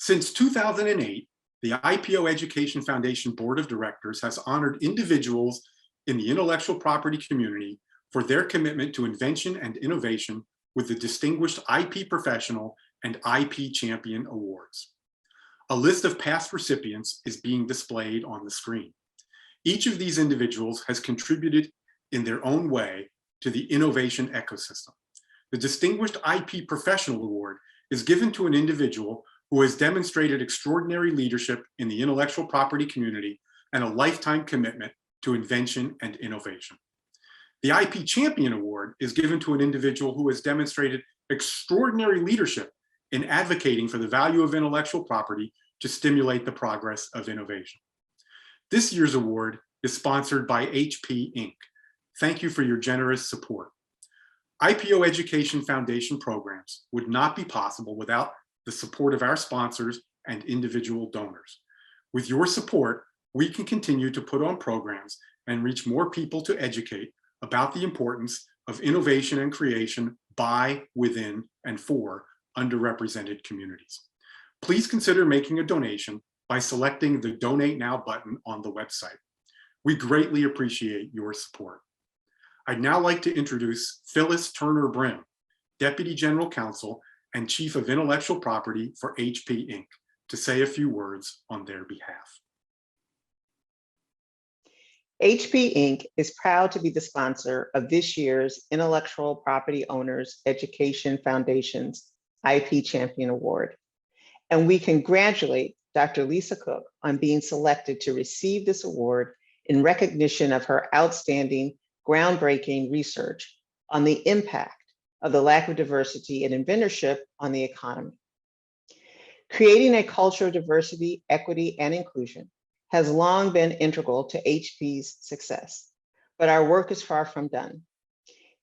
Since 2008, the IPO Education Foundation Board of Directors has honored individuals in the intellectual property community for their commitment to invention and innovation with the Distinguished IP Professional and IP Champion Awards. A list of past recipients is being displayed on the screen. Each of these individuals has contributed in their own way to the innovation ecosystem. The Distinguished IP Professional Award is given to an individual who has demonstrated extraordinary leadership in the intellectual property community and a lifetime commitment to invention and innovation. The IP Champion Award is given to an individual who has demonstrated extraordinary leadership in advocating for the value of intellectual property to stimulate the progress of innovation. This year's award is sponsored by HP Inc. Thank you for your generous support. IPO Education Foundation programs would not be possible without the support of our sponsors and individual donors. With your support, we can continue to put on programs and reach more people to educate about the importance of innovation and creation by, within, and for underrepresented communities. Please consider making a donation by selecting the Donate Now button on the website. We greatly appreciate your support. I'd now like to introduce Phyllis Turner Brim, Deputy General Counsel and Chief of Intellectual Property for HP Inc., to say a few words on their behalf. HP Inc. is proud to be the sponsor of this year's Intellectual Property Owners Education Foundation's IP Champion Award. And we congratulate Dr. Lisa Cook on being selected to receive this award in recognition of her outstanding, groundbreaking research on the impact of the lack of diversity and inventorship on the economy. Creating a culture of diversity, equity, and inclusion has long been integral to HP's success, but our work is far from done.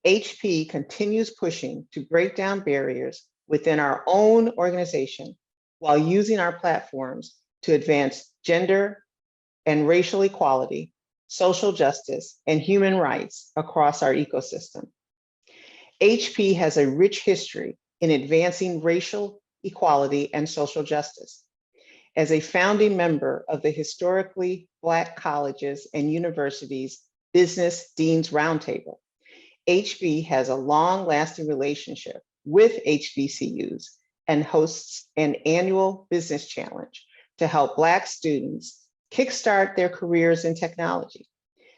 HP continues pushing to break down barriers within our own organization while using our platforms to advance gender and racial equality, social justice, and human rights across our ecosystem. HP has a rich history in advancing racial equality and social justice. As a founding member of the historically Black colleges and universities Business Deans Roundtable, HB has a long-lasting relationship with HBCUs and hosts an annual business challenge to help Black students kickstart their careers in technology.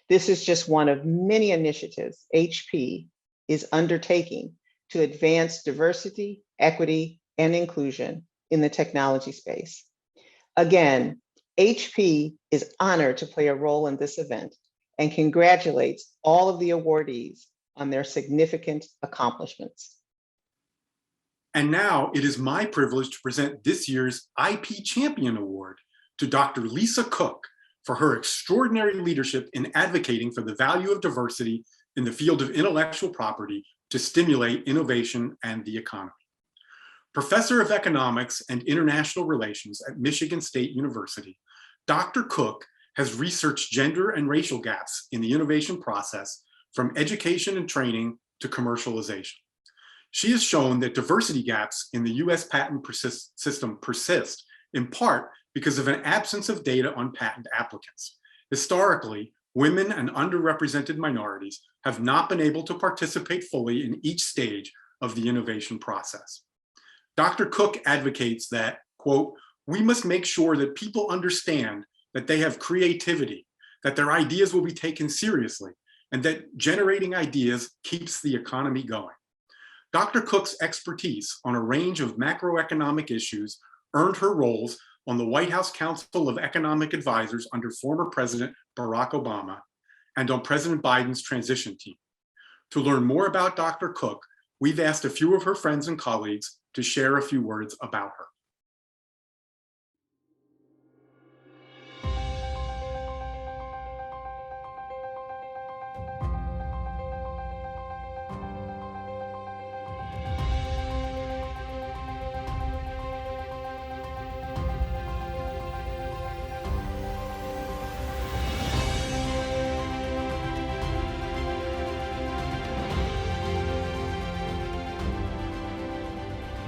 This is just one of many initiatives HP is undertaking to advance diversity, equity, and inclusion in the technology space. Again, HP is honored to play a role in this event and congratulates all of the awardees on their significant accomplishments. And now it is my privilege to present this year's IP Champion Award to Dr. Lisa Cook for her extraordinary leadership in advocating for the value of diversity in the field of intellectual property to stimulate innovation and the economy. Professor of Economics and International Relations at Michigan State University, Dr. Cook has researched gender and racial gaps in the innovation process from education and training to commercialization. She has shown that diversity gaps in the US patent system persist in part because of an absence of data on patent applicants. Historically, women and underrepresented minorities have not been able to participate fully in each stage of the innovation process. Dr. Cook advocates that, quote, we must make sure that people understand that they have creativity, that their ideas will be taken seriously, and that generating ideas keeps the economy going. Dr. Cook's expertise on a range of macroeconomic issues earned her roles on the White House Council of Economic Advisors under former President Barack Obama and on President Biden's transition team. To learn more about Dr. Cook, we've asked a few of her friends and colleagues to share a few words about her.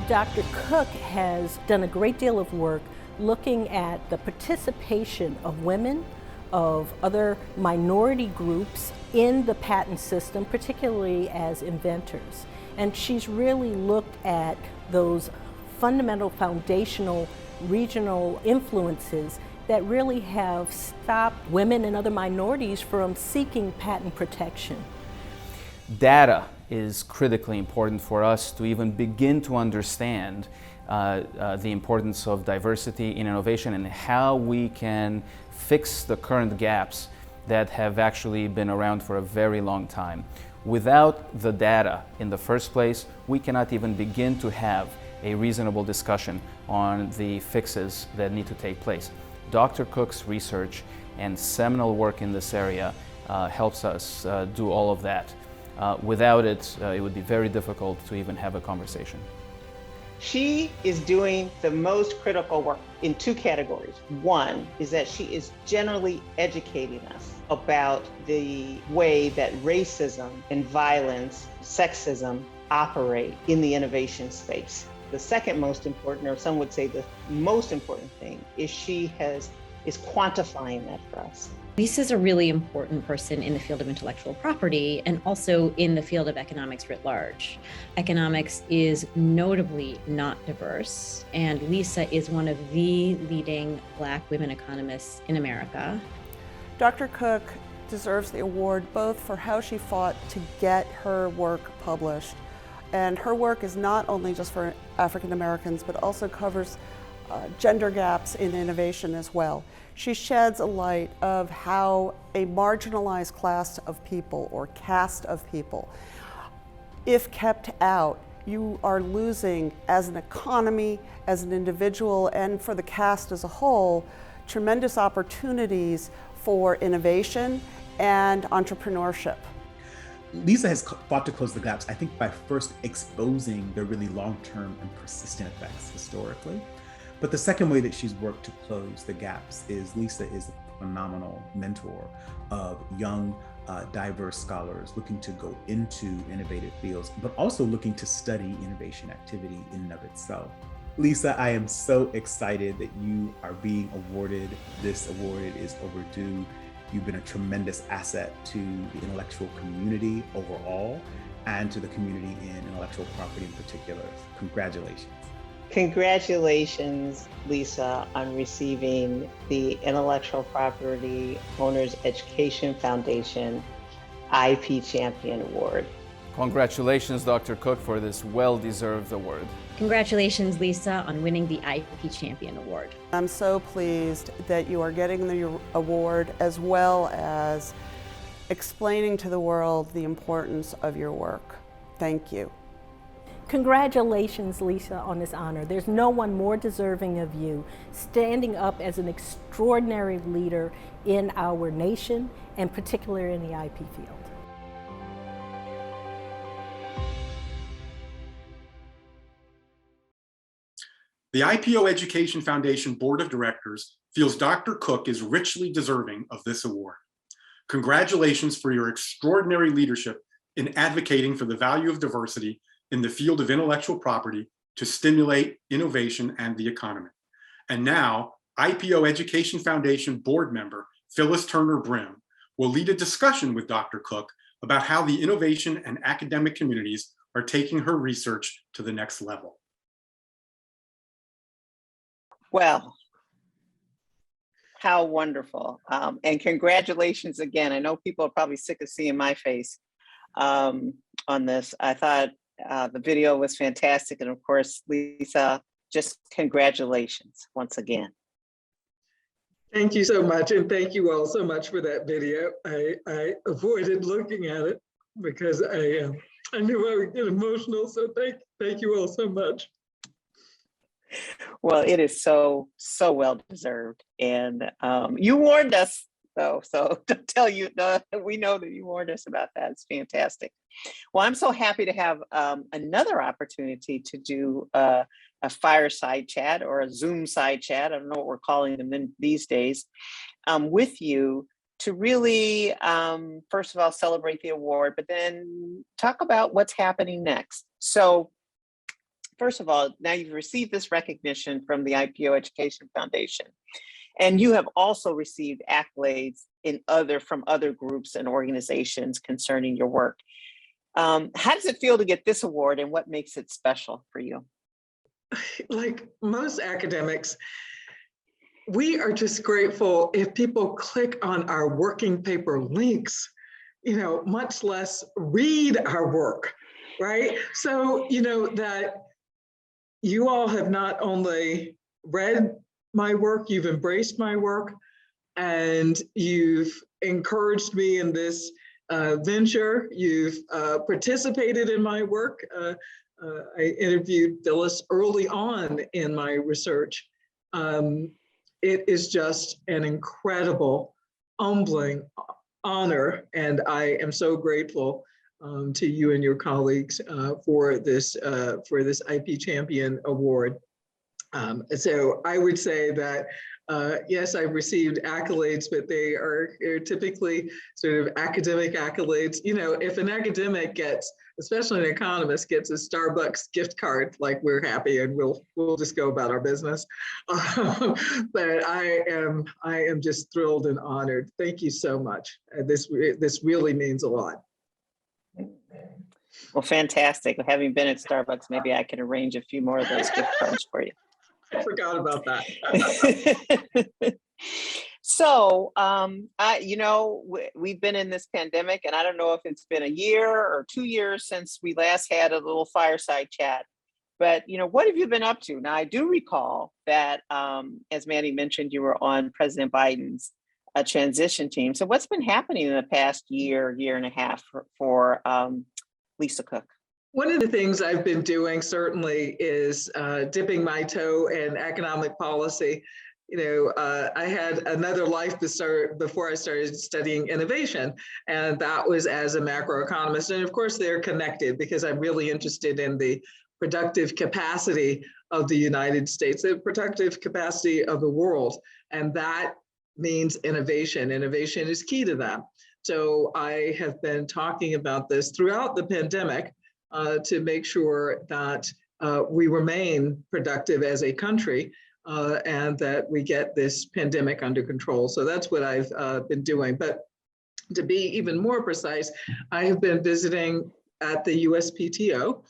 Dr. Cook has done a great deal of work looking at the participation of women, of other minority groups in the patent system, particularly as inventors. And she's really looked at those fundamental, foundational, regional influences that really have stopped women and other minorities from seeking patent protection. Data is critically important for us to even begin to understand the importance of diversity in innovation and how we can fix the current gaps that have actually been around for a very long time. Without the data in the first place, we cannot even begin to have a reasonable discussion on the fixes that need to take place. Dr. Cook's research and seminal work in this area helps us do all of that. Without it, it would be very difficult to even have a conversation. She is doing the most critical work in two categories. One is that she is generally educating us about the way that racism and violence, sexism operate in the innovation space. The second most important, or some would say the most important thing, is she is quantifying that for us. Lisa's a really important person in the field of intellectual property and also in the field of economics writ large. Economics is notably not diverse, and Lisa is one of the leading Black women economists in America. Dr. Cook deserves the award both for how she fought to get her work published, and her work is not only just for African Americans, but also covers gender gaps in innovation as well. She sheds a light of how a marginalized class of people or caste of people, if kept out, you are losing as an economy, as an individual, and for the caste as a whole, tremendous opportunities for innovation and entrepreneurship. Lisa has fought to close the gaps, I think, by first exposing the really long-term and persistent effects historically. But the second way that she's worked to close the gaps is Lisa is a phenomenal mentor of young, diverse scholars looking to go into innovative fields, but also looking to study innovation activity in and of itself. Lisa, I am so excited that you are being awarded this award. It is overdue. You've been a tremendous asset to the intellectual community overall and to the community in intellectual property in particular. Congratulations. Congratulations, Lisa, on receiving the Intellectual Property Owners Education Foundation IP Champion Award. Congratulations, Dr. Cook, for this well-deserved award. Congratulations, Lisa, on winning the IP Champion Award. I'm so pleased that you are getting the award as well as explaining to the world the importance of your work. Thank you. Congratulations, Lisa, on this honor. There's no one more deserving of you standing up as an extraordinary leader in our nation, and particularly in the IP field. The IPO Education Foundation Board of Directors feels Dr. Cook is richly deserving of this award. Congratulations for your extraordinary leadership in advocating for the value of diversity in the field of intellectual property to stimulate innovation and the economy. And now, IPO Education Foundation board member Phyllis Turner Brim will lead a discussion with Dr. Cook about how the innovation and academic communities are taking her research to the next level. Well, how wonderful. And congratulations again. I know people are probably sick of seeing my face on this. I thought the video was fantastic. And of course, Lisa, just congratulations once again. Thank you so much. And thank you all so much for that video. I avoided looking at it because I knew I would get emotional. So thank you all so much. Well, it is so well deserved. And you warned us though, so to tell you, we know that you warned us about that. It's fantastic. Well, I'm so happy to have another opportunity to do a fireside chat or a Zoom side chat. I don't know what we're calling them these days, with you to really, first of all, celebrate the award, but then talk about what's happening next. So first of all, now you've received this recognition from the IPO Education Foundation, and you have also received accolades from other groups and organizations concerning your work. How does it feel to get this award, and what makes it special for you? Like most academics, we are just grateful if people click on our working paper links, much less read our work, right? So, that you all have not only read my work, you've embraced my work, and you've encouraged me in this venture. You've participated in my work. I interviewed Phyllis early on in my research. It is just an incredible, humbling honor, and I am so grateful to you and your colleagues for this IP Champion Award. So I would say that, yes, I've received accolades, but they are typically sort of academic accolades. If an academic gets, especially an economist, gets a Starbucks gift card, like, we're happy and we'll just go about our business. But I am just thrilled and honored. Thank you so much. This really means a lot. Well, fantastic. Having been at Starbucks, maybe I can arrange a few more of those gift cards for you. I forgot about that. So, we've been in this pandemic, and I don't know if it's been a year or 2 years since we last had a little fireside chat. But, what have you been up to? Now, I do recall that, as Mandy mentioned, you were on President Biden's transition team. So what's been happening in the past year and a half for Lisa Cook? One of the things I've been doing certainly is dipping my toe in economic policy. I had another life before I started studying innovation, and that was as a macroeconomist. And of course, they're connected because I'm really interested in the productive capacity of the United States, the productive capacity of the world. And that means innovation. Innovation is key to that. So I have been talking about this throughout the pandemic to make sure that we remain productive as a country and that we get this pandemic under control. So that's what I've been doing. But to be even more precise, I have been visiting at the USPTO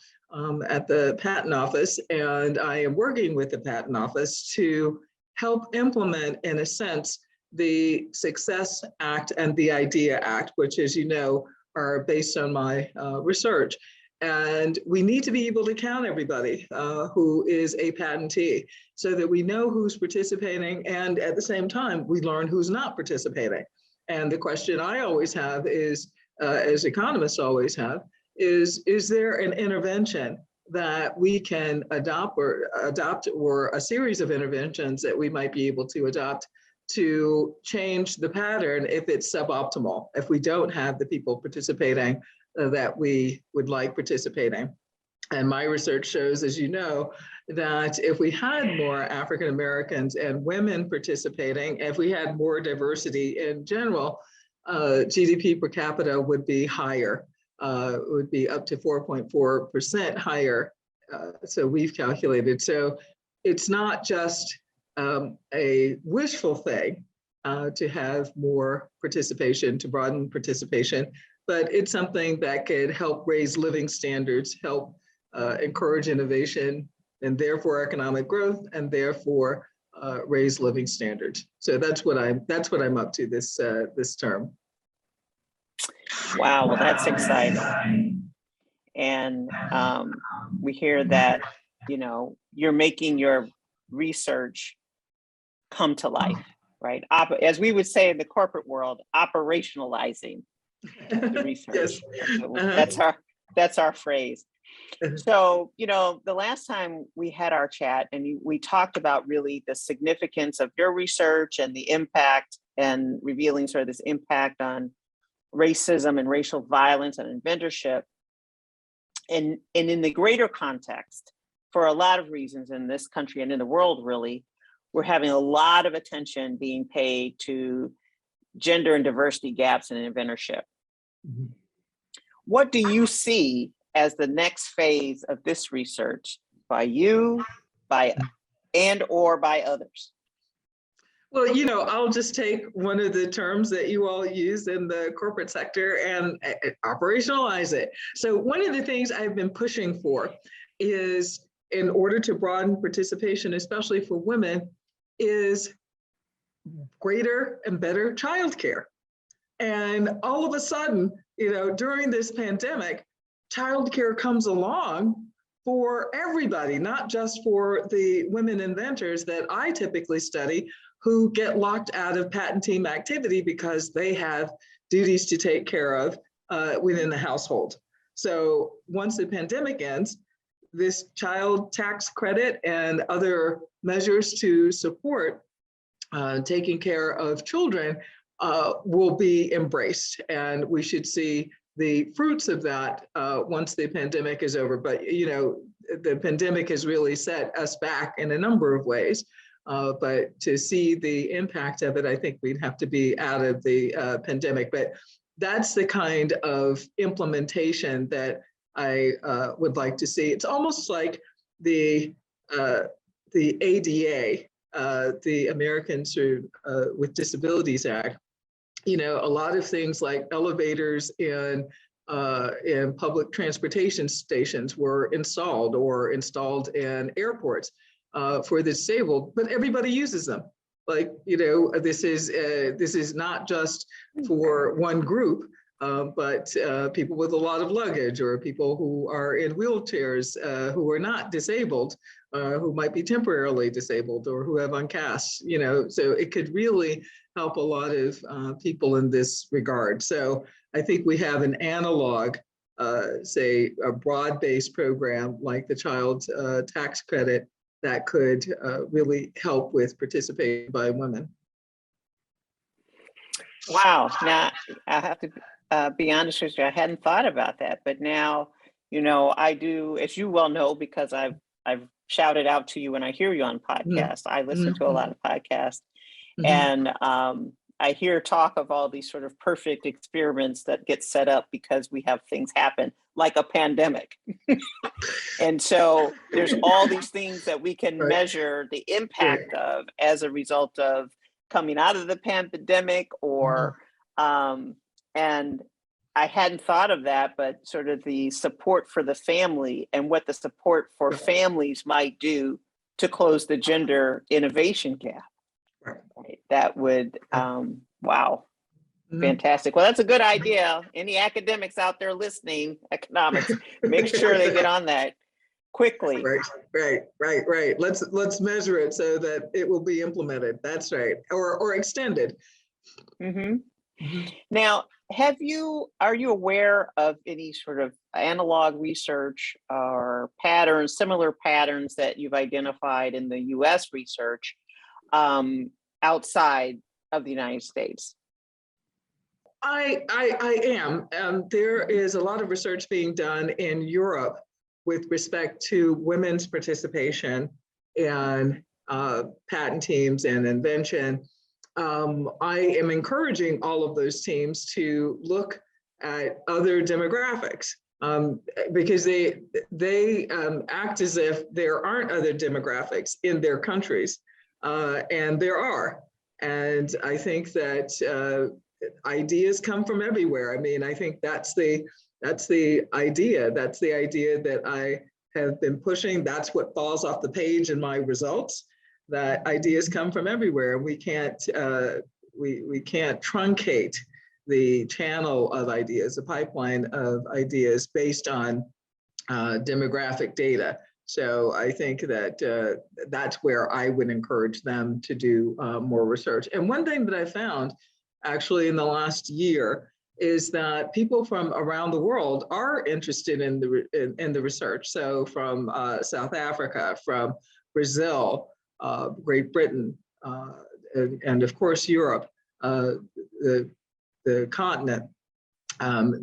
at the Patent Office, and I am working with the Patent Office to help implement, in a sense, the Success Act and the IDEA Act, which, as you know, are based on my research. And we need to be able to count everybody who is a patentee so that we know who's participating, and at the same time, we learn who's not participating. And the question I always have is, as economists always have, is there an intervention that we can adopt or a series of interventions that we might be able to adopt to change the pattern if it's suboptimal, if we don't have the people participating that we would like participating. And my research shows, as you know, that if we had more African Americans and women participating, if we had more diversity in general, GDP per capita would be higher, would be up to 4.4% higher. So we've calculated. So it's not just a wishful thing to have more participation, to broaden participation, but it's something that could help raise living standards, help encourage innovation, and therefore economic growth, and therefore raise living standards. So that's what I'm up to this term. Wow, well, that's exciting. And we hear that, you're making your research come to life, right? As we would say in the corporate world, operationalizing the research. Yes. That's our phrase. So, the last time we had our chat and we talked about really the significance of your research and the impact, and revealing sort of this impact on racism and racial violence and inventorship. And in the greater context, for a lot of reasons in this country and in the world, really, we're having a lot of attention being paid to gender and diversity gaps in inventorship. Mm-hmm. What do you see as the next phase of this research by you, or by others? Well, you know, I'll just take one of the terms that you all use in the corporate sector and operationalize it. So one of the things I've been pushing for is, in order to broaden participation, especially for women, is greater and better childcare. And all of a sudden, you know, during this pandemic, childcare comes along for everybody, not just for the women inventors that I typically study, who get locked out of patent team activity because they have duties to take care of within the household. So once the pandemic ends, this child tax credit and other measures to support taking care of children will be embraced. And we should see the fruits of that once the pandemic is over. But, you know, the pandemic has really set us back in a number of ways. But to see the impact of it, I think we'd have to be out of the pandemic. But that's the kind of implementation that I would like to see. It's almost like the ADA, the Americans with Disabilities Act. You know, a lot of things like elevators in public transportation stations were installed in airports for the disabled, but everybody uses them. Like, you know, this is not just for one group, but people with a lot of luggage, or people who are in wheelchairs, who are not disabled, who might be temporarily disabled, or who have uncasts, you know, so it could really help a lot of people in this regard. So I think we have an analog, say a broad-based program like the child tax credit that could really help with participation by women. Wow, now I have to be honest with you, I hadn't thought about that, but now, you know, I do, as you well know, because I've shouted out to you when I hear you on podcasts. I listen to a lot of podcasts, and I hear talk of all these sort of perfect experiments that get set up because we have things happen, like a pandemic. And so there's all these things that we can measure the impact of as a result of coming out of the pandemic, or and I hadn't thought of that, but sort of the support for the family and what the support for families might do to close the gender innovation gap. Right. That would, wow, fantastic. Well, that's a good idea. Any academics out there listening, economics, make sure they get on that quickly. Right. Let's measure it so that it will be implemented. That's right, or extended. Now, are you aware of any sort of analog research or patterns, similar patterns that you've identified in the US research outside of the United States? I am. There is a lot of research being done in Europe with respect to women's participation in patent teams and invention. I am encouraging all of those teams to look at other demographics, because they act as if there aren't other demographics in their countries, and there are. And I think that ideas come from everywhere. I mean, I think that's the idea. That's the idea that I have been pushing. That's what falls off the page in my results. That ideas come from everywhere. We can't truncate the channel of ideas, the pipeline of ideas based on demographic data. So I think that that's where I would encourage them to do more research. And one thing that I found actually in the last year is that people from around the world are interested in the research. So from South Africa, from Brazil, Great Britain, and of course Europe, the continent.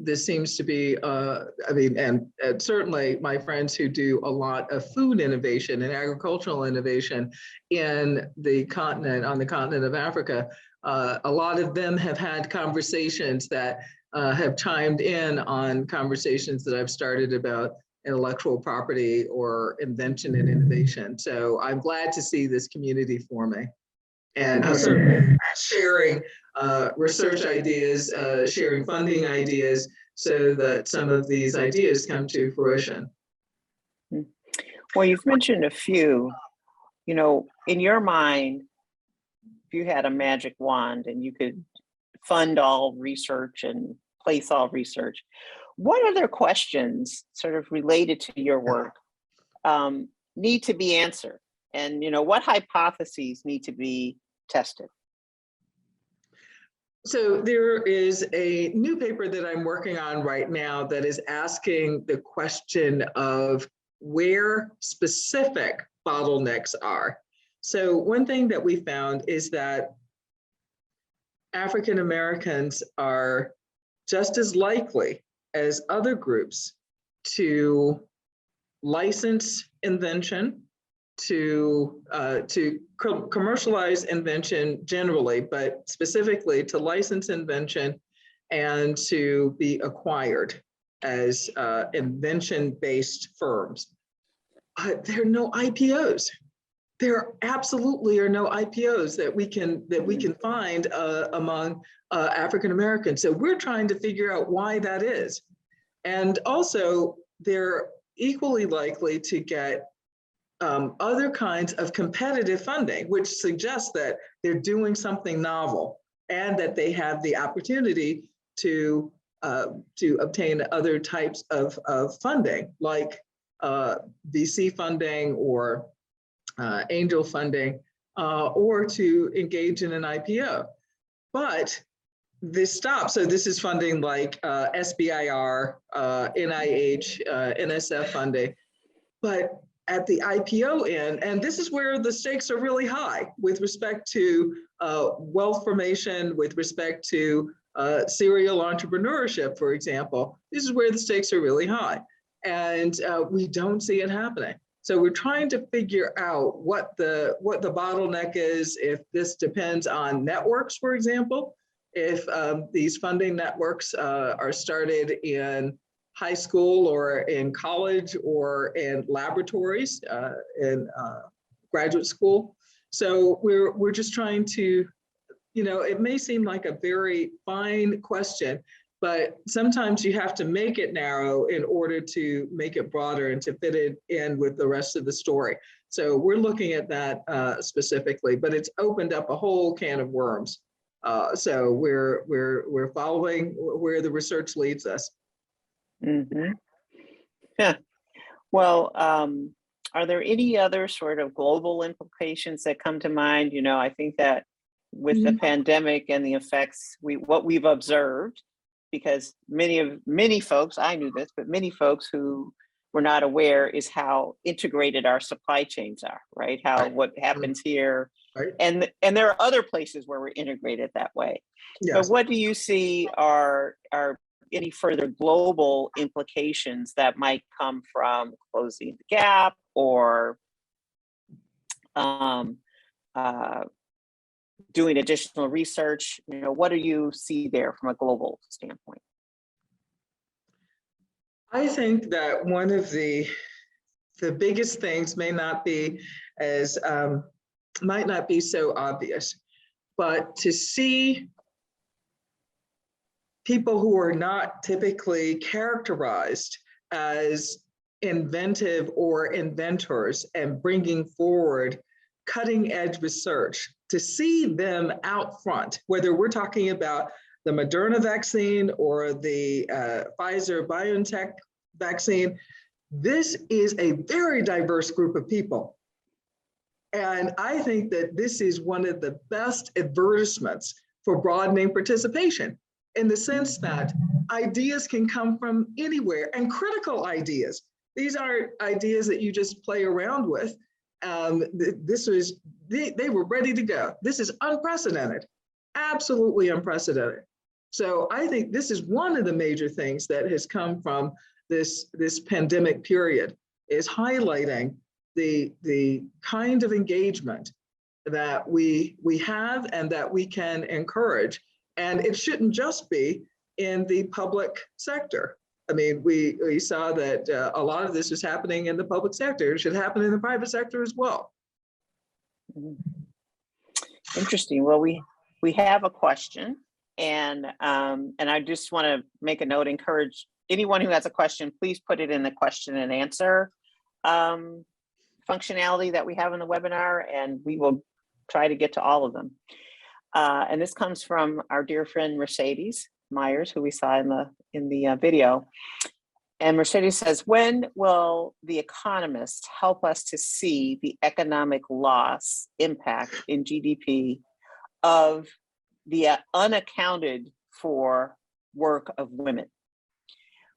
This seems to be, I mean, and certainly my friends who do a lot of food innovation and agricultural innovation in the continent, on the continent of Africa, a lot of them have had conversations that have chimed in on conversations that I've started about intellectual property or invention and innovation. So I'm glad to see this community forming and certainly sharing research ideas, sharing funding ideas, so that some of these ideas come to fruition. Well, you've mentioned a few. You know, in your mind, if you had a magic wand and you could fund all research and place all research, what other questions sort of related to your work need to be answered? And, you know, what hypotheses need to be tested? So there is a new paper that I'm working on right now that is asking the question of where specific bottlenecks are. So one thing that we found is that African Americans are just as likely as other groups to license invention, to commercialize invention generally, but specifically to license invention and to be acquired as invention-based firms. There are no IPOs. There absolutely are no IPOs that we can find among African Americans. So we're trying to figure out why that is. And also, they're equally likely to get other kinds of competitive funding, which suggests that they're doing something novel and that they have the opportunity to obtain other types of funding, like VC funding or angel funding, or to engage in an IPO. But this stops. So this is funding like SBIR, NIH, NSF funding. But at the IPO end, and this is where the stakes are really high with respect to wealth formation, with respect to serial entrepreneurship, for example. This is where the stakes are really high. And we don't see it happening. So we're trying to figure out what the bottleneck is, if this depends on networks, for example, if these funding networks are started in high school or in college or in laboratories in graduate school. So we're just trying to, you know, it may seem like a very fine question, but sometimes you have to make it narrow in order to make it broader and to fit it in with the rest of the story. So we're looking at that specifically, but it's opened up a whole can of worms. So we're following where the research leads us. Mm-hmm. Yeah. Well, are there any other sort of global implications that come to mind? You know, I think that with the pandemic and the effects, what we've observed, because many folks, I knew this, but many folks who were not aware is how integrated our supply chains are, right? What happens here, right. And there are other places where we're integrated that way. Yes. But what do you see are any further global implications that might come from closing the gap or doing additional research? You know, what do you see there from a global standpoint? I think that one of the biggest things might not be so obvious, but to see people who are not typically characterized as inventive or inventors and bringing forward cutting edge research, to see them out front, whether we're talking about the Moderna vaccine or the Pfizer BioNTech vaccine, this is a very diverse group of people. And I think that this is one of the best advertisements for broadening participation, in the sense that ideas can come from anywhere, and critical ideas. These aren't ideas that you just play around with. They were ready to go. This is unprecedented, absolutely unprecedented. So I think this is one of the major things that has come from this pandemic period, is highlighting the kind of engagement that we have and that we can encourage. And it shouldn't just be in the public sector. I mean, we saw that a lot of this was happening in the public sector. It should happen in the private sector as well. Interesting. Well, we have a question, and I just want to make a note, encourage anyone who has a question, please put it in the question and answer functionality that we have in the webinar, and we will try to get to all of them. And this comes from our dear friend Mercedes Myers, who we saw in the video. And Mercedes says, when will the economists help us to see the economic loss impact in GDP of the unaccounted for work of women,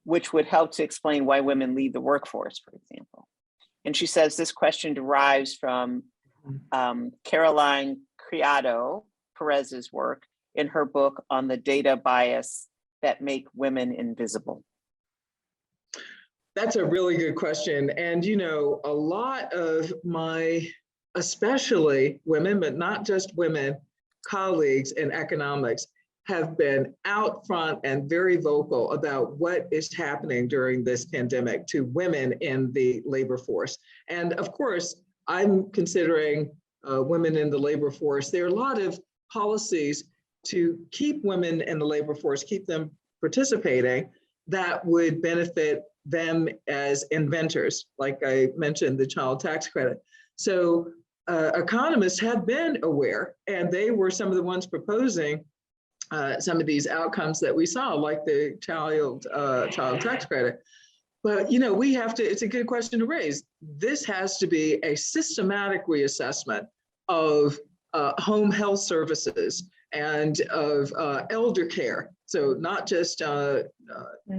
which would help to explain why women leave the workforce, for example? And she says this question derives from Caroline Criado Perez's work in her book on the data bias that make women invisible. That's a really good question. And, you know, a lot of my, especially women, but not just women, colleagues in economics have been out front and very vocal about what is happening during this pandemic to women in the labor force. And of course, I'm considering women in the labor force. There are a lot of policies to keep women in the labor force, keep them participating, that would benefit them as inventors, like I mentioned, the child tax credit. So economists have been aware, and they were some of the ones proposing some of these outcomes that we saw, like the child tax credit. But, you know, we have to, it's a good question to raise. This has to be a systematic reassessment of home health services and of elder care. So not just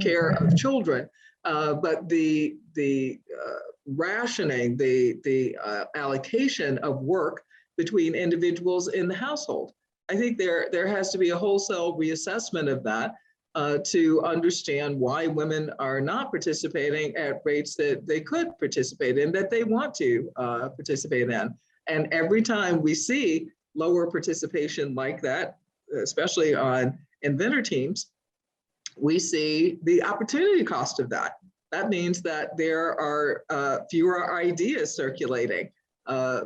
care of children, but the rationing, the allocation of work between individuals in the household. I think there has to be a wholesale reassessment of that to understand why women are not participating at rates that they could participate in, that they want to participate in. And every time we see lower participation like that, especially on inventor teams, we see the opportunity cost of that. That means that there are fewer ideas circulating,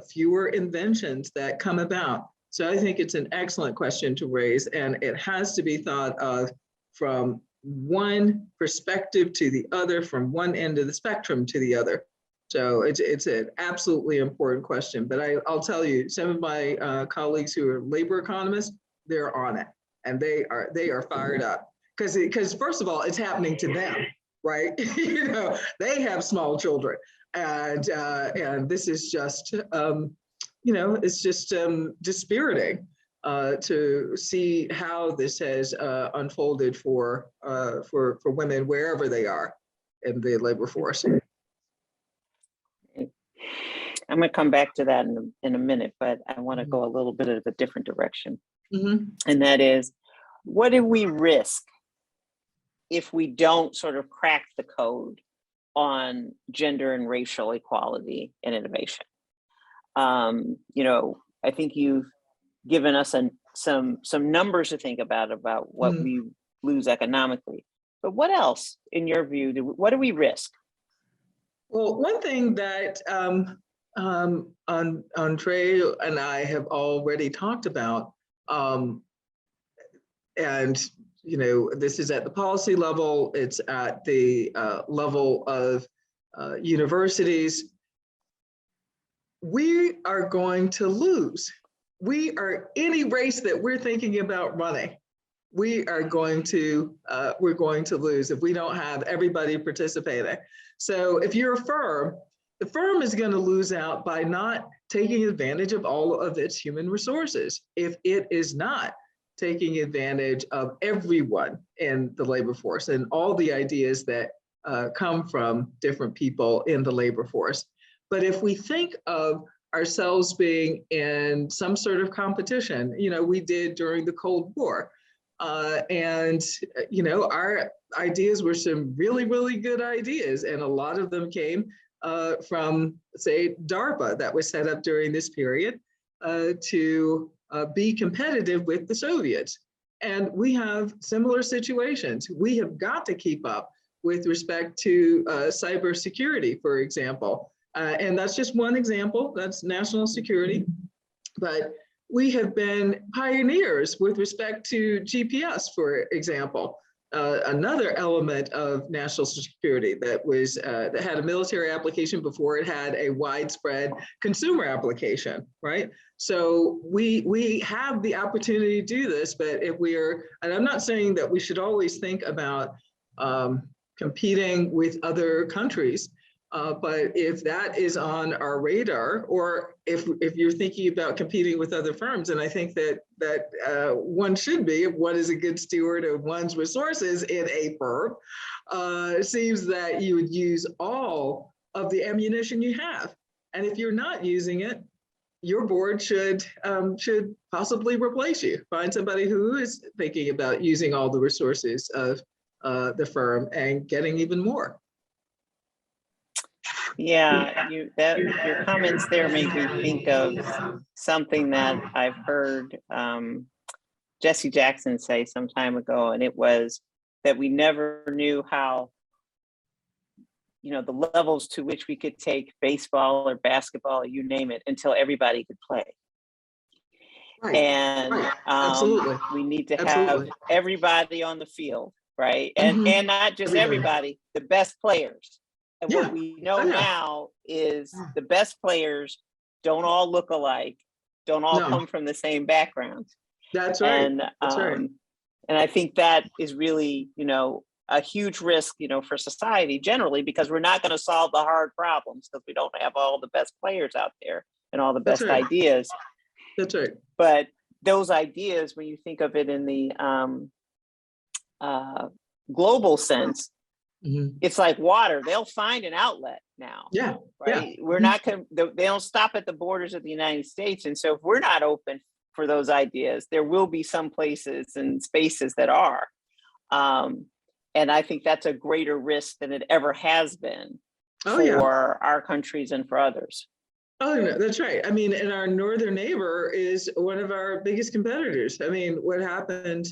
fewer inventions that come about. So I think it's an excellent question to raise, and it has to be thought of from one perspective to the other, from one end of the spectrum to the other. So it's an absolutely important question, but I'll tell you, some of my colleagues who are labor economists, they're on it, and they are fired up. Because first of all, it's happening to them, right? You know, they have small children, and this is just, you know, it's just dispiriting to see how this has unfolded for women wherever they are in the labor force. I'm going to come back to that in a minute, but I want to go a little bit of a different direction. And that is, what do we risk if we don't sort of crack the code on gender and racial equality and innovation? You know, I think you've given us some numbers to think about what we lose economically, but what else, in your view, what do we risk? Well, one thing that Andre and I have already talked about, and you know, this is at the policy level, it's at the level of universities. We are going to lose. Any race that we're thinking about running, we're going to lose if we don't have everybody participating. So if you're a firm, the firm is going to lose out by not taking advantage of all of its human resources if it is not taking advantage of everyone in the labor force and all the ideas that come from different people in the labor force. But if we think of ourselves being in some sort of competition, you know, we did during the Cold War, and you know, our ideas were some really, really good ideas, and a lot of them came from, say, DARPA, that was set up during this period to be competitive with the Soviets. And we have similar situations. We have got to keep up with respect to cybersecurity, for example. And that's just one example, that's national security. But we have been pioneers with respect to GPS, for example. Another element of national security that was that had a military application before it had a widespread consumer application, right? So we have the opportunity to do this, but if we are, and I'm not saying that we should always think about competing with other countries, but if that is on our radar, or if you're thinking about competing with other firms, and I think that one should be, if one is a good steward of one's resources in a firm, seems that you would use all of the ammunition you have. And if you're not using it, your board should possibly replace you. Find somebody who is thinking about using all the resources of the firm and getting even more. Yeah, your comments there make me think of something that I've heard Jesse Jackson say some time ago, and it was that we never knew how, the levels to which we could take baseball or basketball, you name it, until everybody could play. Right. And right. Absolutely. we need to Absolutely. have everybody on the field, right? And not just everybody, the best players. And Yeah. what we know now is the best players don't all look alike, don't all come from the same background. That's right. And That's right. And I think that is really, a huge risk, for society generally, because we're not going to solve the hard problems because we don't have all the best players out there and all the best ideas. That's right. But those ideas, when you think of it in the global sense, it's like water. They'll find an outlet now. Yeah. Right. Yeah. We're not they don't stop at the borders of the United States. And so if we're not open for those ideas, there will be some places and spaces that are. And I think that's a greater risk than it ever has been for our countries and for others. Oh, no, that's right. I mean, and our northern neighbor is one of our biggest competitors. I mean, what happened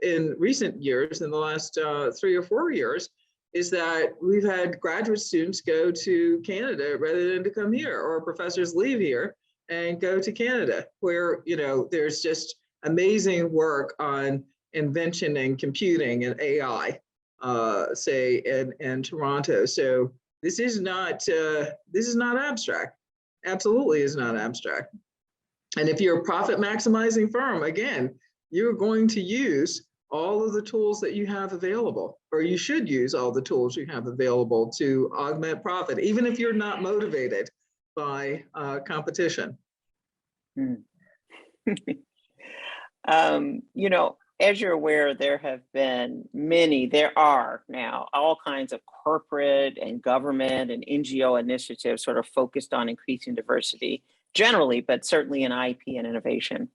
in recent years, in the last 3 or 4 years, is that we've had graduate students go to Canada rather than to come here, or professors leave here and go to Canada, where, there's just amazing work on invention and computing and AI, say in Toronto. So this is not abstract. Absolutely is not abstract. And if you're a profit maximizing firm, again, you're going to use all of the tools that you have available, or you should use all the tools you have available to augment profit, even if you're not motivated by competition. As you're aware, there are now all kinds of corporate and government and NGO initiatives sort of focused on increasing diversity generally, but certainly in IP and innovation,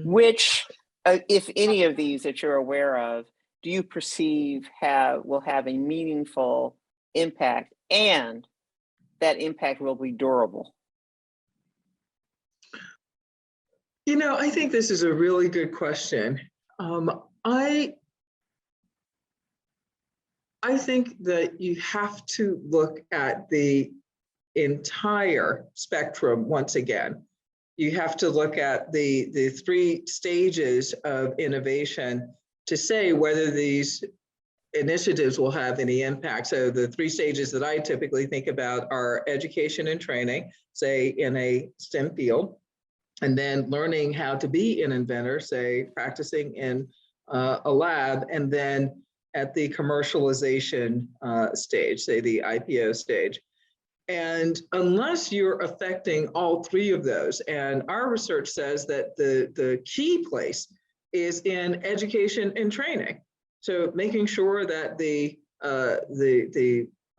which, if any of these that you're aware of, do you perceive will have a meaningful impact, and that impact will be durable? I think this is a really good question. I think that you have to look at the entire spectrum once again. You have to look at the 3 stages of innovation to say whether these initiatives will have any impact. So the 3 stages that I typically think about are education and training, say in a STEM field, and then learning how to be an inventor, say practicing in a lab, and then at the commercialization stage, say the IPO stage. And unless you're affecting all 3 of those, and our research says that the key place is in education and training. So making sure that the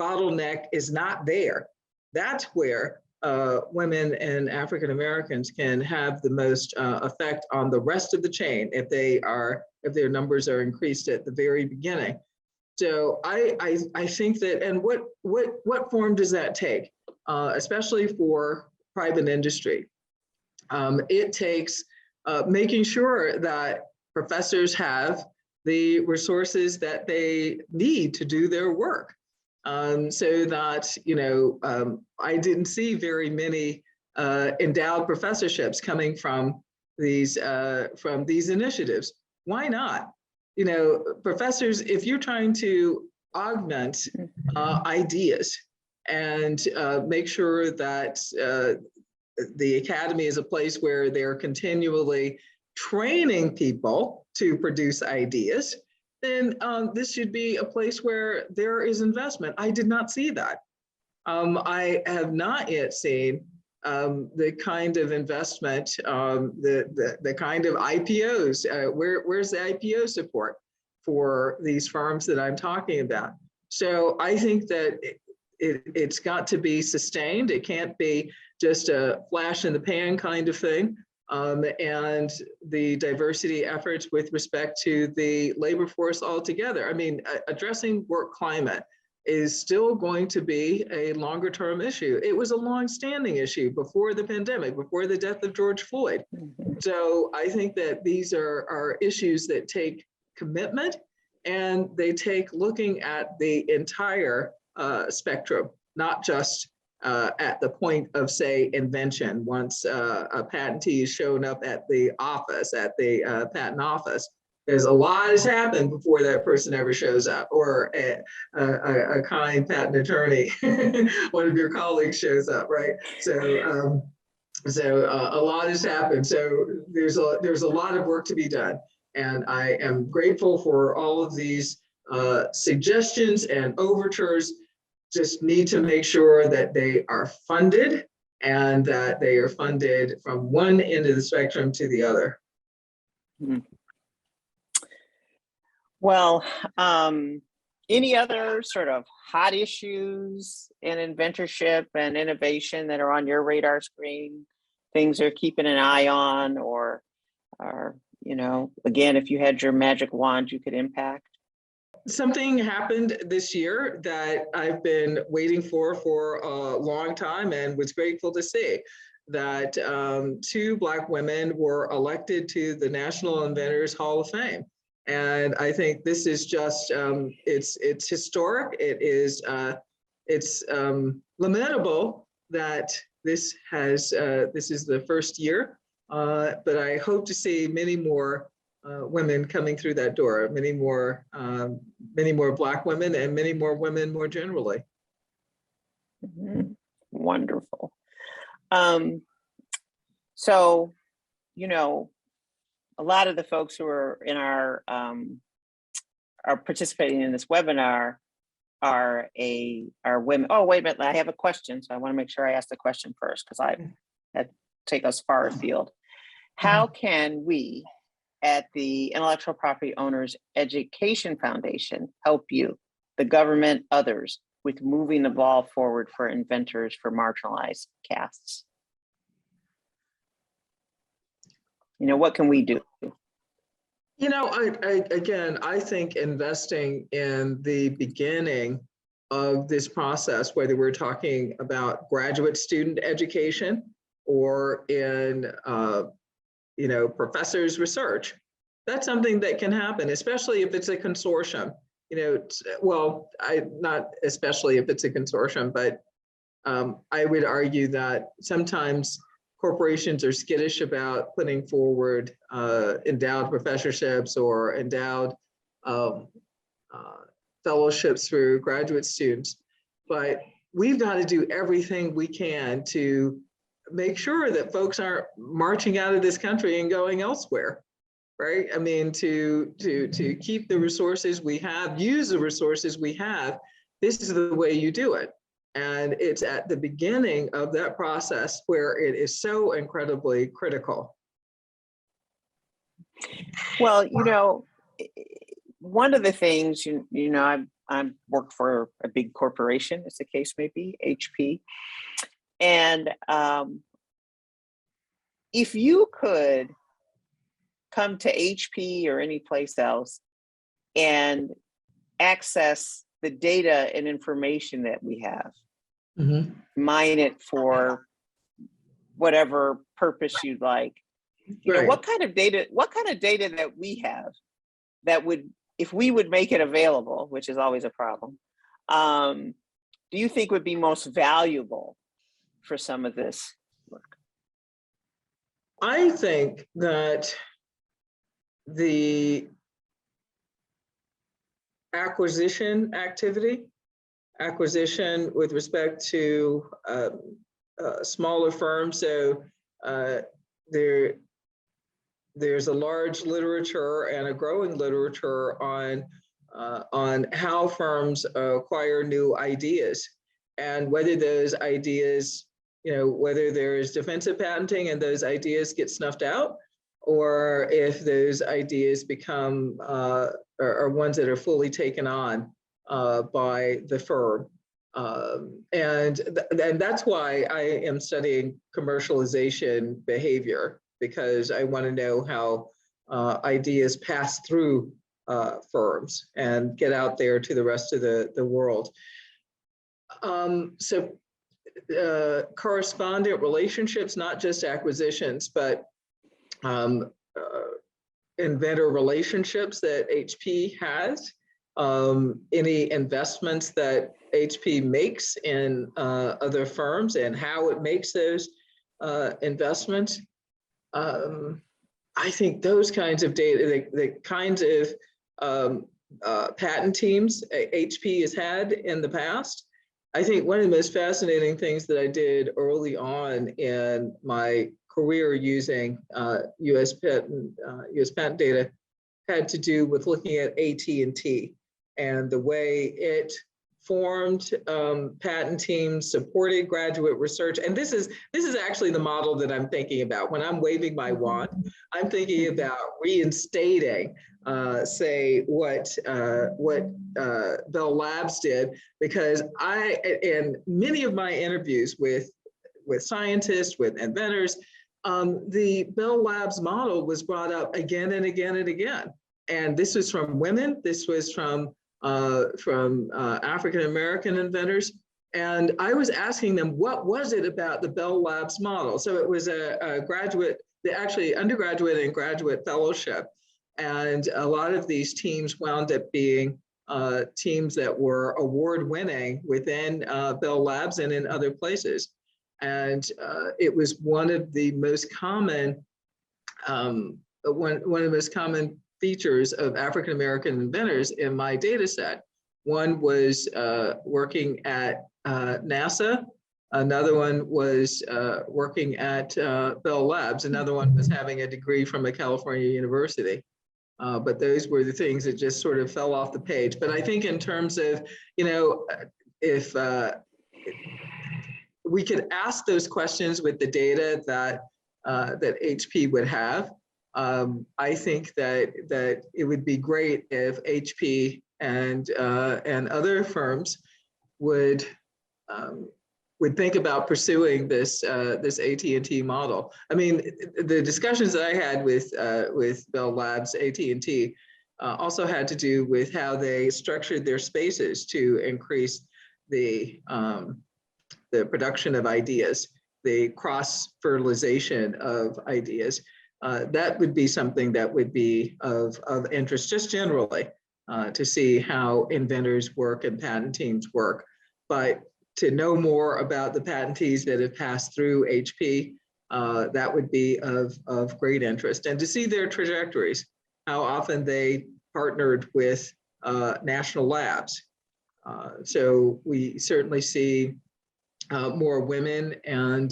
bottleneck is not there. That's where women and African Americans can have the most effect on the rest of the chain if their numbers are increased at the very beginning. So I think that, and what form does that take, especially for private industry? It takes making sure that professors have the resources that they need to do their work. So that, I didn't see very many endowed professorships coming from these initiatives. Why not? Professors, if you're trying to augment ideas and make sure that the academy is a place where they're continually training people to produce ideas, then this should be a place where there is investment. I did not see that. I have not yet seen the kind of investment, the kind of IPOs. Where's the IPO support for these firms that I'm talking about? So I think that it's got to be sustained. It can't be just a flash in the pan kind of thing. And the diversity efforts with respect to the labor force altogether. I mean, addressing work climate is still going to be a longer term issue. It was a long-standing issue before the pandemic, before the death of George Floyd. So I think that these are issues that take commitment, and they take looking at the entire spectrum, not just at the point of, say, invention. Once a patentee is shown up at the office, at the patent office, there's a lot has happened before that person ever shows up, or a kind patent attorney, one of your colleagues shows up, right? So, a lot has happened. So there's a lot of work to be done, and I am grateful for all of these suggestions and overtures. Just need to make sure that they are funded, and that they are funded from one end of the spectrum to the other. Well, any other sort of hot issues in inventorship and innovation that are on your radar screen, things you're keeping an eye on, or again, if you had your magic wand, you could impact? Something happened this year that I've been waiting for a long time, and was grateful to see that 2 Black women were elected to the National Inventors Hall of Fame. And I think this is just, it's historic. It's lamentable that this is the first year, but I hope to see many more women coming through that door, many more Black women, and many more women more generally. Wonderful. So, a lot of the folks who are in our are participating in this webinar are women. Oh, wait a minute, I have a question, so I want to make sure I ask the question first, because I had to take us far afield. How can we at the Intellectual Property Owners Education Foundation help you, the government, others, with moving the ball forward for inventors for marginalized castes? What can we do? I think investing in the beginning of this process, whether we're talking about graduate student education or in professors' research, that's something that can happen, especially if it's a consortium. Not especially if it's a consortium, but I would argue that sometimes corporations are skittish about putting forward endowed professorships or endowed fellowships for graduate students. But we've got to do everything we can to make sure that folks aren't marching out of this country and going elsewhere, right? I mean, to keep the resources we have, use the resources we have. This is the way you do it. And it's at the beginning of that process where it is so incredibly critical. Well, one of the things, I work for a big corporation, as the case may be, HP. And if you could come to HP or any place else and access the data and information that we have, mine it for whatever purpose you'd like. Right. What kind of data that we have that would, if we would make it available, which is always a problem, do you think would be most valuable for some of this work? I think that the acquisition with respect to smaller firms. So there's a large literature and a growing literature on how firms acquire new ideas, and whether those ideas, whether there's defensive patenting and those ideas get snuffed out, or if those ideas become are ones that are fully taken on by the firm. And that's why I am studying commercialization behavior, because I want to know how ideas pass through firms and get out there to the rest of the world. So correspondent relationships, not just acquisitions, but inventor relationships that HP has, any investments that HP makes in other firms and how it makes those investments. I think those kinds of data, the kinds of patent teams HP has had in the past. I think one of the most fascinating things that I did early on in my career using US patent data had to do with looking at AT&T and the way it formed patent teams, supported graduate research. And this is actually the model that I'm thinking about. When I'm waving my wand, I'm thinking about reinstating, say, what Bell Labs did, because in many of my interviews with scientists, with inventors, the Bell Labs model was brought up again and again and again. And this was from women, this was from African-American inventors. And I was asking them, what was it about the Bell Labs model? So it was a graduate, actually undergraduate and graduate fellowship. And a lot of these teams wound up being teams that were award-winning within Bell Labs and in other places. And it was one of the most common, one of the most common features of African-American inventors in my data set. One was working at NASA. Another one was working at Bell Labs. Another one was having a degree from a California university. But those were the things that just sort of fell off the page. But I think in terms of, if we could ask those questions with the data that HP would have, I think that it would be great if HP and other firms would think about pursuing this AT&T model. I mean, the discussions that I had with Bell Labs, AT&T, also had to do with how they structured their spaces to increase the production of ideas, the cross-fertilization of ideas. That would be something that would be of interest just generally to see how inventors work and patent teams work. But to know more about the patentees that have passed through HP, that would be of great interest. And to see their trajectories, how often they partnered with national labs. So we certainly see more women and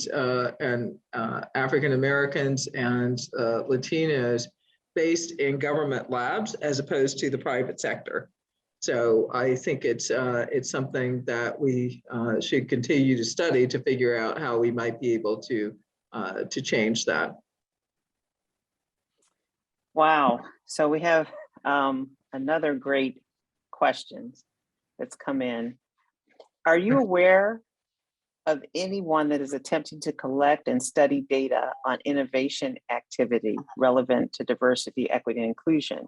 African Americans and Latinos based in government labs as opposed to the private sector. So I think it's something that we should continue to study to figure out how we might be able to change that. Wow. So we have another great question that's come in. Are you aware of anyone that is attempting to collect and study data on innovation activity relevant to diversity, equity, and inclusion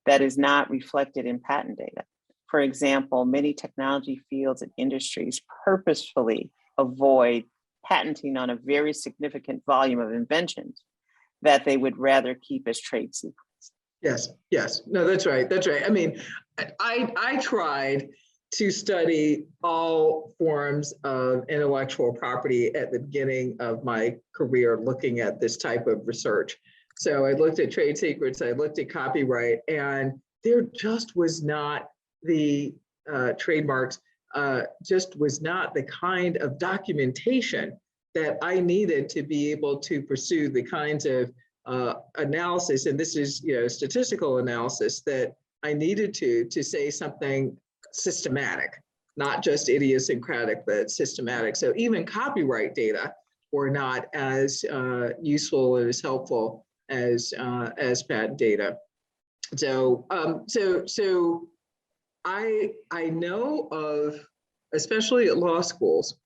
that is not reflected in patent data? For example, many technology fields and industries purposefully avoid patenting on a very significant volume of inventions that they would rather keep as trade secrets. Yes, yes. No, that's right. That's right. I mean, I tried to study all forms of intellectual property at the beginning of my career, looking at this type of research. So I looked at trade secrets, I looked at copyright, and there just was not the trademarks, just was not the kind of documentation that I needed to be able to pursue the kinds of analysis, and this is, you know, statistical analysis, that I needed to say something systematic, not just idiosyncratic, but systematic. So even copyright data were not as useful and as helpful as patent data. So I know of, especially at law schools,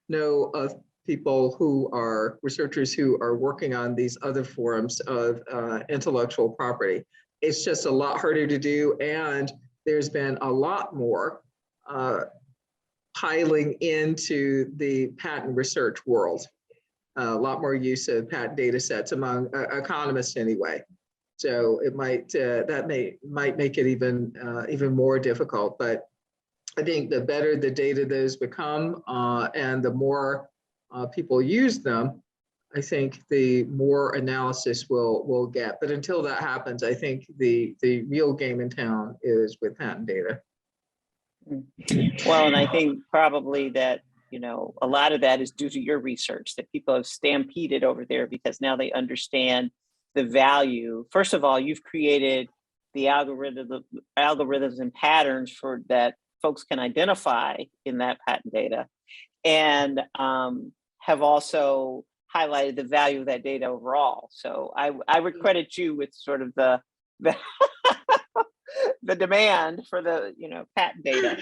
know of people who are researchers who are working on these other forms of intellectual property. It's just a lot harder to do, and there's been a lot more piling into the patent research world, a lot more use of patent data sets among economists anyway. So it might might make it even more difficult. But I think the better the data those become, and the more people use them, I think the more analysis we'll get. But until that happens, I think the real game in town is with patent data. Well, and I think probably that, you know, a lot of that is due to your research, that people have stampeded over there because now they understand the value. First of all, you've created the algorithms and patterns for that folks can identify in that patent data, and have also highlighted the value of that data overall. So I would credit you with sort of the the demand for the, you know, patent data.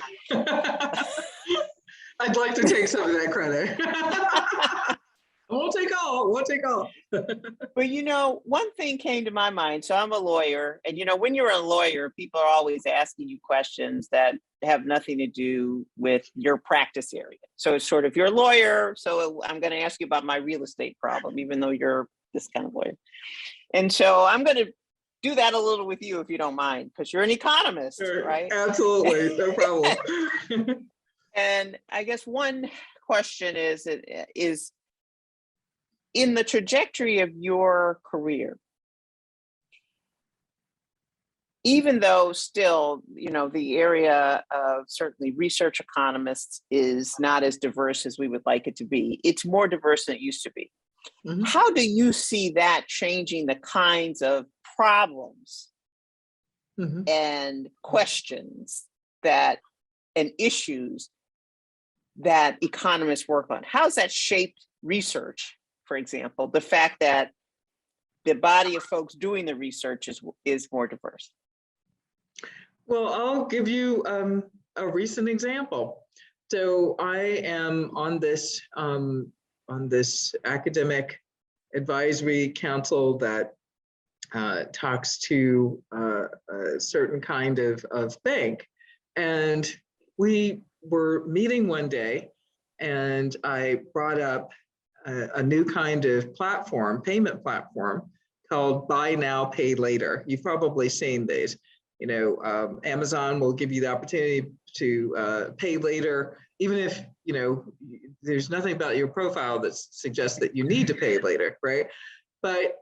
I'd like to take some of that credit. We'll take all. But, you know, one thing came to my mind. So I'm a lawyer, and, you know, when you're a lawyer, people are always asking you questions that have nothing to do with your practice area. So it's sort of, you're a lawyer, so I'm going to ask you about my real estate problem, even though you're this kind of lawyer. And so I'm going to do that a little with you, if you don't mind, because you're an economist, Sure, right? Absolutely, no problem. And I guess one question is in the trajectory of your career, even though still, you know, the area of certainly research economists is not as diverse as we would like it to be, it's more diverse than it used to be. Mm-hmm. How do you see that changing the kinds of problems mm-hmm. and questions that and issues that economists work on? How's that shaped research, for example, the fact that the body of folks doing the research is more diverse? Well, I'll give you a recent example. So I am on this academic advisory council that talks to a certain kind of bank. And we were meeting one day, and I brought up a new kind of platform, payment platform, called Buy Now, Pay Later. You've probably seen these. You know, Amazon will give you the opportunity to pay later, even if, you know, there's nothing about your profile that suggests that you need to pay later, right? But,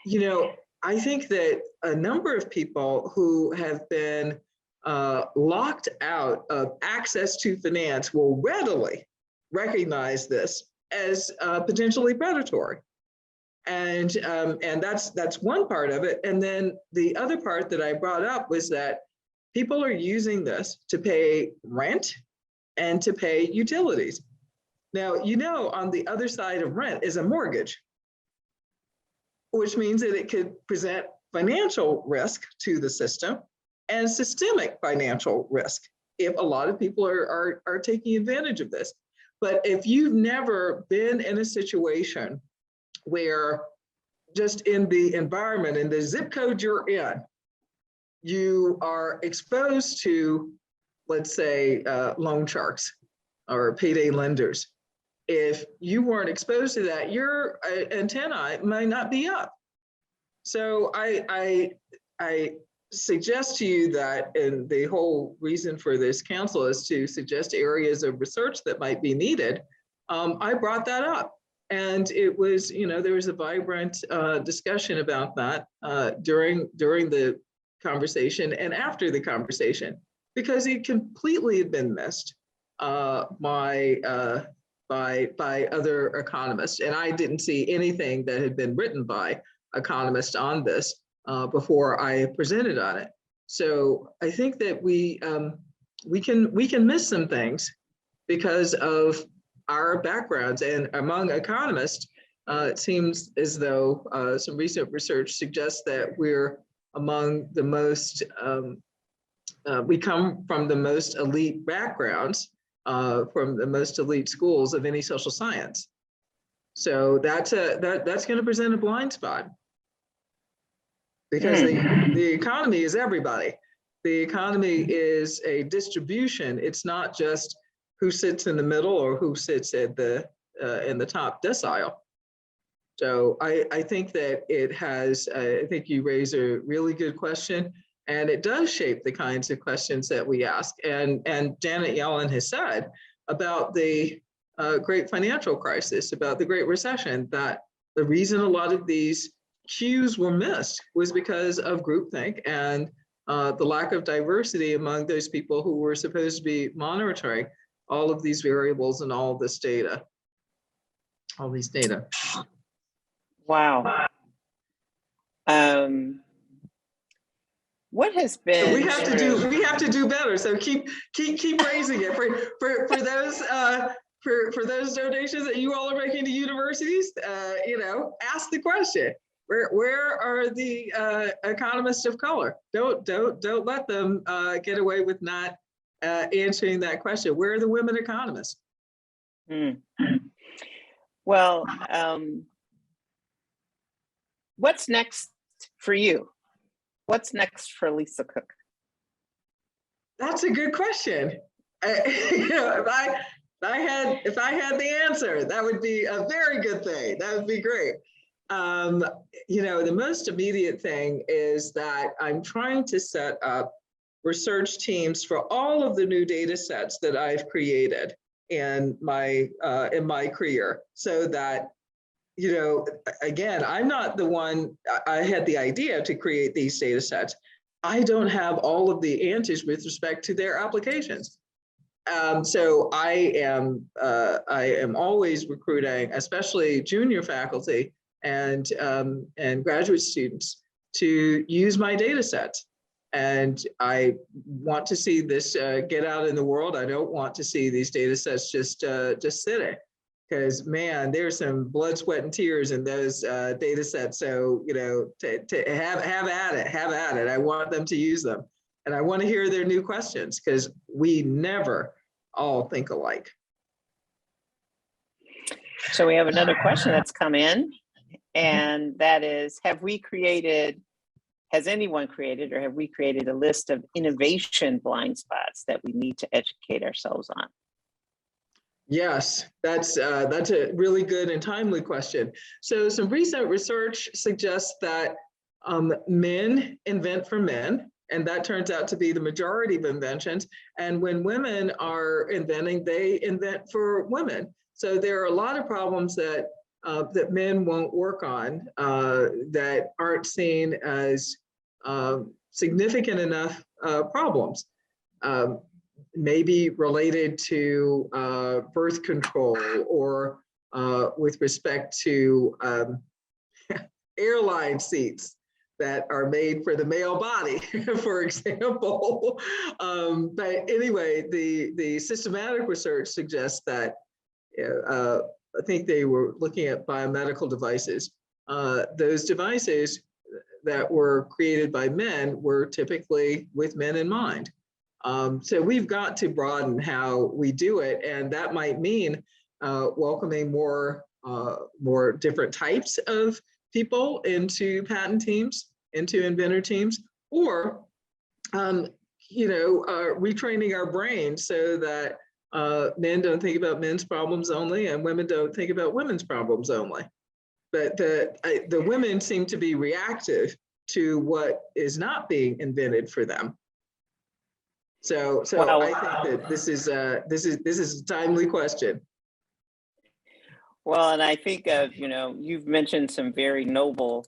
you know, I think that a number of people who have been locked out of access to finance will readily recognize this as potentially predatory. And that's one part of it. And then the other part that I brought up was that people are using this to pay rent and to pay utilities. Now, you know, on the other side of rent is a mortgage, which means that it could present financial risk to the system and systemic financial risk if a lot of people are taking advantage of this. But if you've never been in a situation where just in the environment, in the zip code you're in, you are exposed to, let's say, loan sharks or payday lenders. If you weren't exposed to that, your antennae might not be up. So I suggest to you that, and the whole reason for this council is to suggest areas of research that might be needed, I brought that up. And it was, there was a vibrant discussion about that during the conversation and after the conversation, because it completely had been missed by other economists. And I didn't see anything that had been written by economists on this before I presented on it. So I think that we can miss some things because of our backgrounds. And among economists, it seems as though some recent research suggests that we're among the most, we come from the most elite backgrounds, from the most elite schools of any social science. So that's going to present a blind spot, because the economy is everybody. The economy is a distribution. It's not just who sits in the middle or who sits at the in the top decile. So I think that it has, I think you raise a really good question, and it does shape the kinds of questions that we ask. And Janet Yellen has said about the great financial crisis, about the Great Recession, that the reason a lot of these cues were missed was because of groupthink and the lack of diversity among those people who were supposed to be monitoring all of these variables and all of this data, all these data. Wow. What has been? We have to do better. So keep raising it for those donations that you all are making to universities. Ask the question: Where are the economists of color? Don't let them get away with not answering that question. Where are the women economists? Well, what's next for you? What's next for Lisa Cook? That's a good question. If I had the answer, that would be a very good thing. That would be great. The most immediate thing is that I'm trying to set up research teams for all of the new data sets that I've created in my career, so that, again, I'm not the one, I had the idea to create these data sets. I don't have all of the answers with respect to their applications. So I am always recruiting, especially junior faculty and graduate students, to use my data sets. And I want to see this get out in the world. I don't want to see these data sets just sitting, because man, there's some blood, sweat, and tears in those data sets. So, to have at it. I want them to use them. And I want to hear their new questions, because we never all think alike. So we have another question that's come in, and that is, has anyone created, or have we created, a list of innovation blind spots that we need to educate ourselves on? Yes, that's a really good and timely question. So some recent research suggests that men invent for men, and that turns out to be the majority of inventions. And when women are inventing, they invent for women. So there are a lot of problems that men won't work on that aren't seen as significant enough problems. Maybe related to birth control, or with respect to airline seats that are made for the male body, for example. But anyway, the systematic research suggests that, I think they were looking at biomedical devices. Those devices that were created by men were typically with men in mind. So we've got to broaden how we do it, and that might mean welcoming more different types of people into patent teams, into inventor teams, or retraining our brains so that men don't think about men's problems only, and women don't think about women's problems only. But the women seem to be reactive to what is not being invented for them. So Wow. I think that this is a timely question. Well, and I think of, you've mentioned some very noble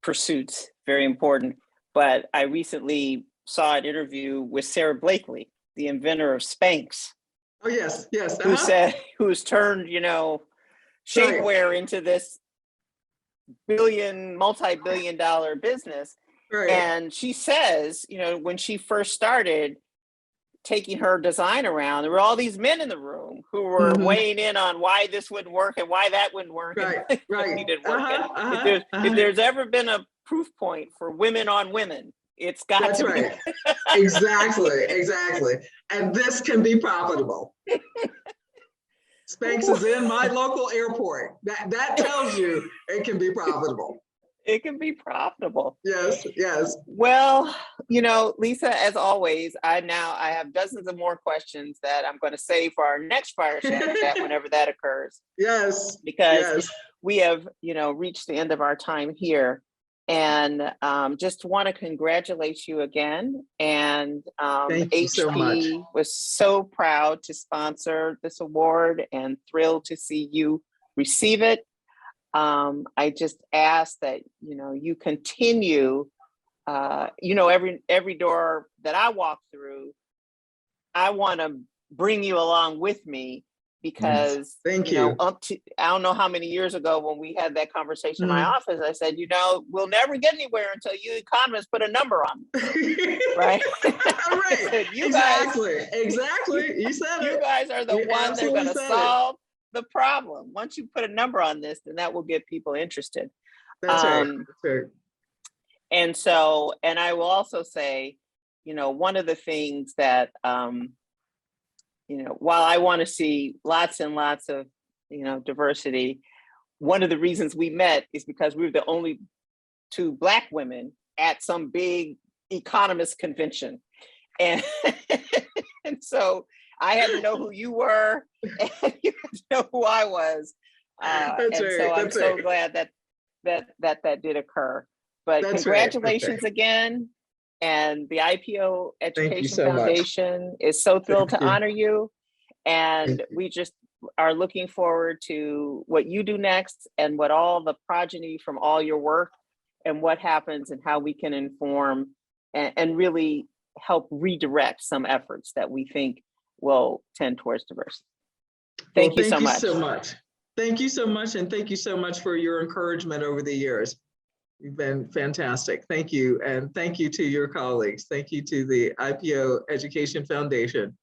pursuits, very important, but I recently saw an interview with Sarah Blakely, the inventor of Spanx. Oh, yes, yes. Who's turned, shapewear into this multi-billion dollar business. Right. And she says, when she first started taking her design around, there were all these men in the room who were weighing in on why this wouldn't work and why that wouldn't work. Right, and right. Didn't work. If there's ever been a proof point for women on women, it's got That's to right. be. Exactly. And this can be profitable. Spanx is in my local airport. That tells you it can be profitable. It can be profitable. Yes. Well, Lisa, as always, I have dozens of more questions that I'm going to save for our next Fireside Chat whenever that occurs. Yes. Because we have, reached the end of our time here. And just want to congratulate you again. And Thank you so much. HP was so proud to sponsor this award and thrilled to see you receive it. I just ask that, you continue, every door that I walk through, I want to bring you along with me. Because Thank you. I don't know how many years ago when we had that conversation in my office, I said, we'll never get anywhere until you economists put a number on it. Right? Right. Said, Exactly. You said it. You guys are the ones that are going to solve the problem. Once you put a number on this, then that will get people interested. That's right. And so, and I will also say, one of the things that, while I want to see lots and lots of, diversity, one of the reasons we met is because we were the only two Black women at some big economist convention. And, and so I had to know who you were and you had to know who I was. So I'm so glad that did occur. But congratulations again. And the IPO Education Foundation is so thrilled to honor you. And we just are looking forward to what you do next and what all the progeny from all your work and what happens and how we can inform and really help redirect some efforts that we think will tend towards diversity. Thank you so much. Thank you so much. And thank you so much for your encouragement over the years. You've been fantastic. Thank you. And thank you to your colleagues. Thank you to the IPO Education Foundation.